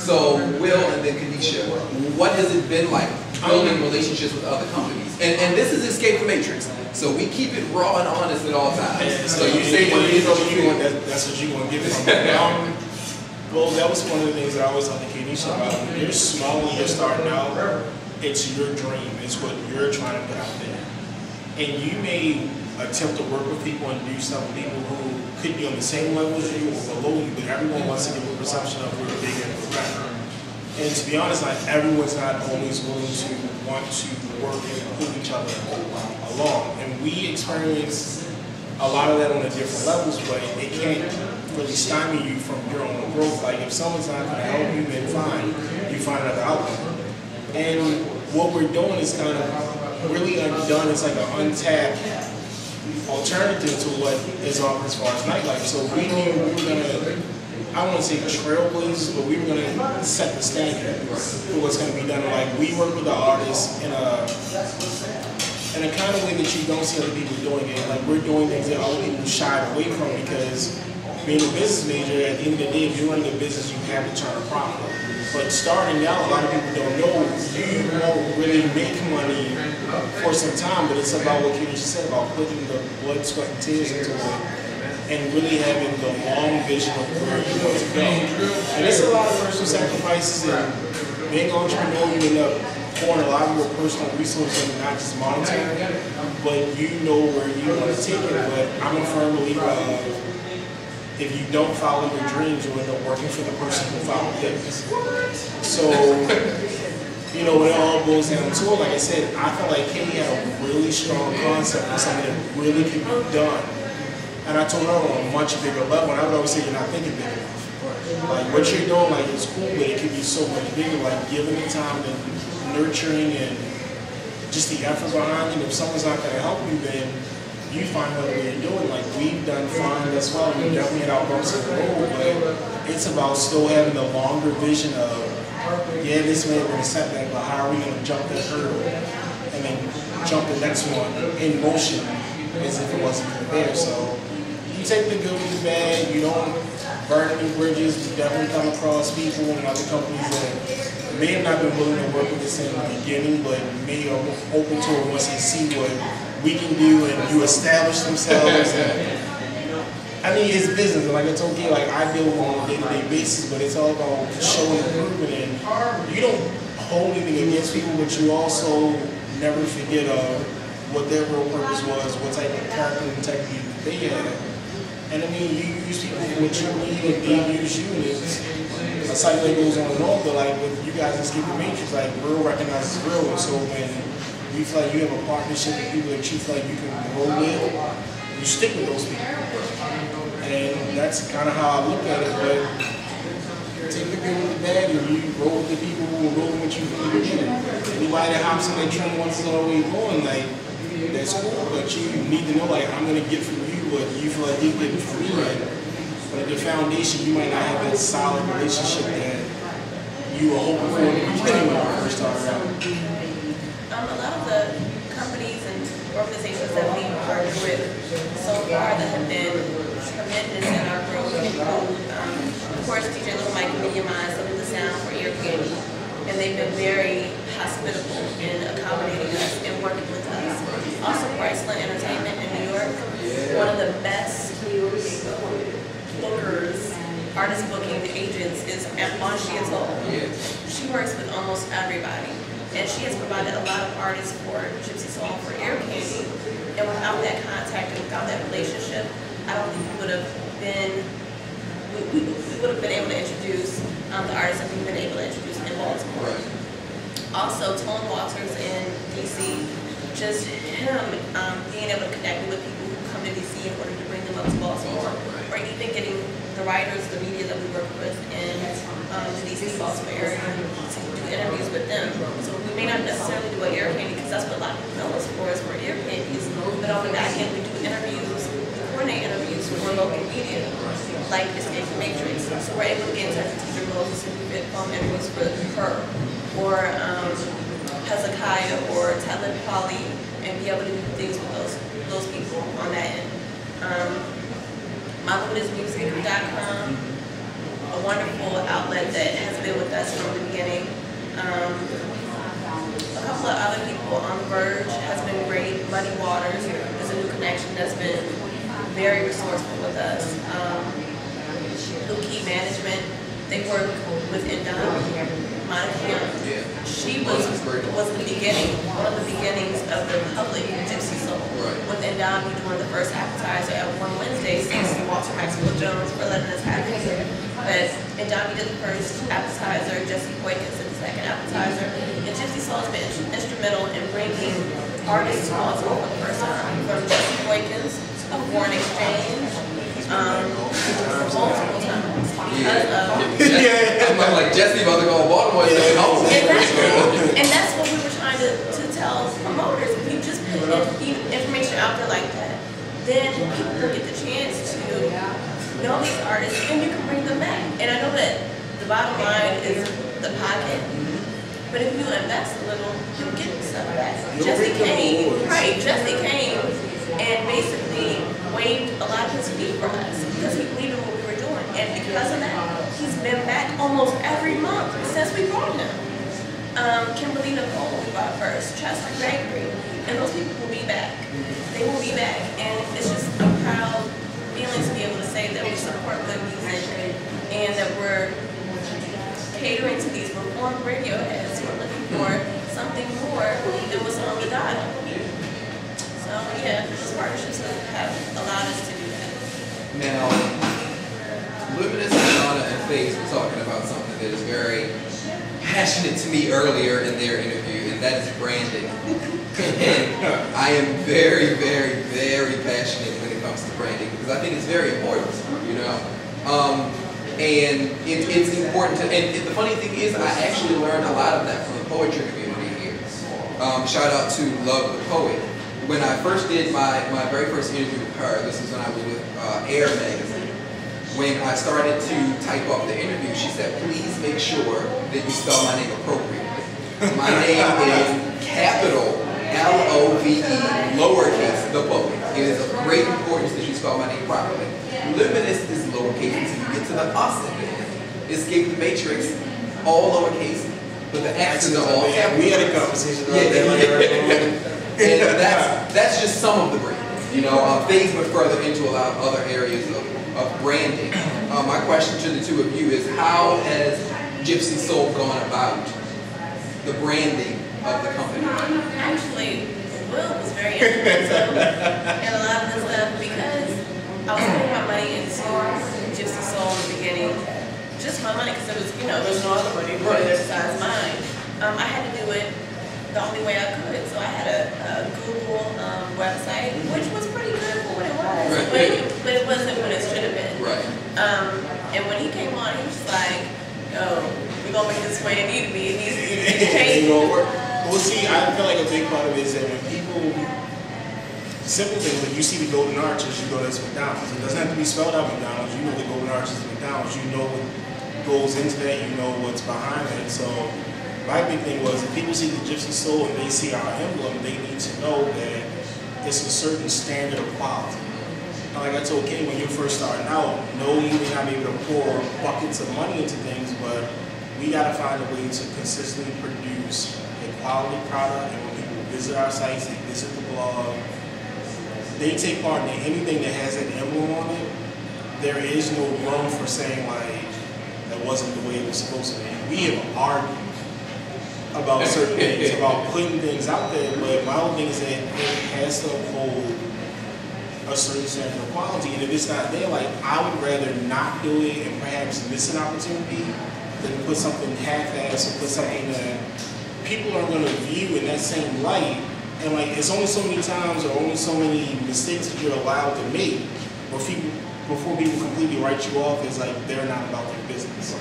So Will and then Kayenecha, what has it been like building relationships with other companies? And this is eXcapethematriX, so we keep it raw and honest at all times. So you say what it is over here. That's what you're going to get from me. Well, that was one of the things that I always talk to Kayenecha about. When you're small and you're starting out, it's your dream. It's what you're trying to put out there. And you may attempt to work with people and do stuff with people who could be on the same level as you or below you, but everyone wants to give a perception of we're big and we're better. And to be honest, like, everyone's not always willing to want to work and pull each other along. And we experience a lot of that on the different levels, but it can't really stymie you from your own growth. Like, if someone's not going to help you, then fine, you find another outlet. And what we're doing is kind of really undone. It's like an untapped alternative to what is offered as far as nightlife. So we knew we were going to, I don't want to say trailblazers, but we were going to set the standard for what's going to be done. Like, we work with the artists in a kind of way that you don't see other people doing it. Like, we're doing things that other people shy away from, because being a business major, at the end of the day, if you're running a business, you have to turn a profit. But starting out, a lot of people don't know, you won't really make money for some time, but it's about what Kayenecha said about putting the blood, sweat, and tears into it, and really having the long vision of where you want to go. And it's a lot of personal sacrifices, and being an entrepreneur, you end up pouring a lot of your personal resources, and not just monetary, but you know where you want to take it. But I'm a firm believer of, if you don't follow your dreams, you'll end up working for the person who followed theirs. So, you know, when it all boils down to it, like I said, I felt like Katie had a really strong concept of something that really could be done. And I told her on a much bigger level, and I would always say, you're not thinking big enough. Like, what you're doing, like, it's cool, but it could be so much bigger, like giving the time and nurturing and just the effort behind it. If someone's not going to help you, then you find out what you're doing. Like, we've done fine as well. We definitely had our bumps in the road, but it's about still having the longer vision of, yeah, this may have been a setback, but how are we going to jump that hurdle and then jump the next one in motion as if it wasn't there. So you take the good with the bad. You don't burn any bridges. You definitely come across people and other companies that may have not been willing to work with us in the beginning, but may are open to it once they see what we can do and you establish themselves. And, I mean, it's business. Like I told you, like, I deal with on a day-to-day basis, but it's all about showing improvement. And you don't hold anything against people, but you also never forget what their real purpose was, what type of character and integrity they had. And I mean, you use people for what you need, and they use you, and it's a cycle that goes on and on. But like with you guys in eXcapethematriX, like, real recognizes real. And so when you feel like you have a partnership with people that you feel like you can grow with, you stick with those people. And that's kind of how I look at it. But take the good with the bad, and you roll with the people who will roll with what you feel you're getting. Anybody that hops in that train once it's always going, like, that's cool. But you need to know, like, I'm going to get from you what you feel like you're getting from me. But at the foundation, you might not have that solid relationship that you were hoping for in the beginning when you first started out. A lot of the companies and organizations that we partner with so far that have been tremendous in our growth include, of course, DJ Little Mike and Media Minds, that do the sound for Ear Candy, and they've been very hospitable in accommodating us and working with us. Also, Priceland Entertainment in New York, one of the best bookers, artist booking agents is Gypsy Soul. She works with almost everybody. And she has provided a lot of artists for Gypsy Soul for Ear Candy. And without that contact and without that relationship, I don't think we would have been able to introduce the artists that we've been able to introduce in Baltimore. Also, Tone Walters in DC, just him being able to connect with people who come to DC in order to bring them up to Baltimore, or even getting the writers, the media that we work with in the DC, Baltimore area to do interviews with them. So we may not necessarily do an Ear Candy, because that's what a lot of people know us for, is for Ear Candies, but on the back end we do interviews, coordinate interviews for local media, like eXcapethematriX. So we're able to get in touch with Teacher Moses and do film interviews for her, or Hezekiah, or Talent Polly, and be able to do things with those people on that end. My hood is music.com, a wonderful outlet that has been with us from the beginning. A couple of other people on the verge has been great. Muddy Waters is a new connection that's been very resourceful with us. Blue Key Management, they work with Indomie. Monica, she was the beginning, one of the beginnings of the public Gypsy Soul. With Indomie doing the first appetizer at one Wednesday, thanks to Walter Maxwell Jones for letting us have it. But Indomie did the first appetizer, Jesse Boykins did the second appetizer, and Gypsy Soul has been instrumental in bringing artists to Baltimore for the first time, from Jesse Boykins to Foreign Exchange, multiple times. I'm like, Jesse about to go to Baltimore. And that's what we were trying to tell promoters. If you just put information out there like that, then people will get the chance to know these artists and you can bring them back. And I know that the bottom line is the pocket, but if you invest a little, you get stuff back. Jesse came and basically waived a lot of his fee for us because he believed in what we were doing. And because of that, he's been back almost every month since we brought him. Kimberly Nicole we brought first, Chester Gregory, and those people will be back. They will be back, and it's just a proud feeling to be able to say that we support good music and that we're catering to these reformed radio heads who are looking for something more than what's on the dial. So yeah, those partnerships have allowed us to do that. Now, Luminous, Donna, and FaZe were talking about something that is very passionate to me earlier in their interview, and that is branding. And I am very, very, very passionate when it comes to branding because I think it's very important, you know. And it's important to, and the funny thing is I actually learned a lot of that from the poetry community here. Shout out to Love the Poet. When I first did my very first interview with her, this was when I was with Air magazine. When I started to type up the interview, she said, please make sure that you spell my name appropriately. My name is capital L-O-V-E, lowercase, the poet. It is of great importance that you spell my name properly. Luminous is lowercase until you get to the us in it. eXcapethematriX, all lowercase, but the X's are all capital. We had a conversation about that. And that's just some of the branding. You know, FaZe went further into a lot of other areas of branding. My question to the two of you is, how has Gypsy Soul gone about the branding of the company? Actually, Will was very instrumental in a lot of this stuff because I was putting my money into Gypsy Soul in the beginning. Just my money, because it was, you know, there was no other money besides mine. I had to do it the only way I could. So I had a Google website, which was pretty good for what it was, but it wasn't what it should have been. Right. And when he came on, he was like, "Yo, we're gonna make this the way it needs to be. It needs to change." Well, see, I feel like a big part of it is that when people, simple thing, when you see the golden arches, you go, that's McDonald's. It doesn't have to be spelled out McDonald's. You know the golden arches is McDonald's. You know what goes into that. You know what's behind it. So my big thing was, if people see the Gypsy Soul and they see our emblem, they need to know that it's a certain standard of quality. Now, like I told Kay, when you're first starting out, no, you may not be able to pour buckets of money into things, but we got to find a way to consistently produce a quality product. And when people visit our sites, they visit the blog, they take part in anything that has an emblem on it. There is no room for saying, like, that wasn't the way it was supposed to be. We have argued about certain things, about putting things out there, but my whole thing is that it has to uphold a certain standard of quality, and if it's not there, like, I would rather not do it and perhaps miss an opportunity than put something half-assed or put something that people are going to view in that same light, and like, it's only so many times or only so many mistakes that you're allowed to make before people completely write you off as like they're not about their business.